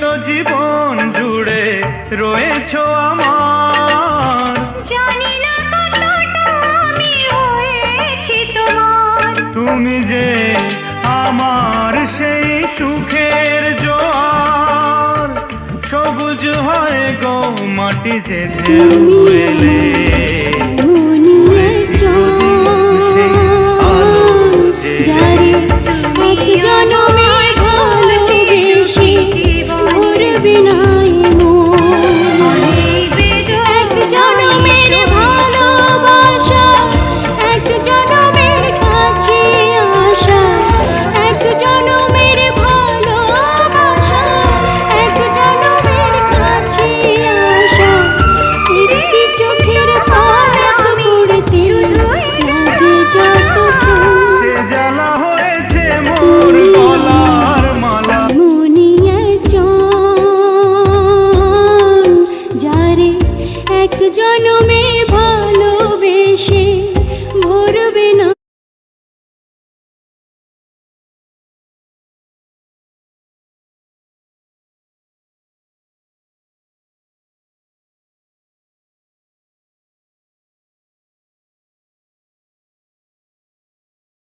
তো জীবন জুড়ে রয়েছো আমার, জানি না কতটা আমি হয়েছি তোমার। তুমি যে আমার সেই সুখের জোয়ার, সবুজ হয় গো মাটি যে ঢেউ এলে। যারে এক জনমে ভালোবেসে ভরবে না এ মন। এক জনমের ভালোবাসা, এক জনমের কাছে আসা, এক জনমের ভালোবাসা, এক জনমের কাছে আসা। একটি চোখের পলক পড়তে লাগে যতক্ষণ, সে জ্বালা হয়েছে মোর গলার মালা। মনি একজন, যারে এক জন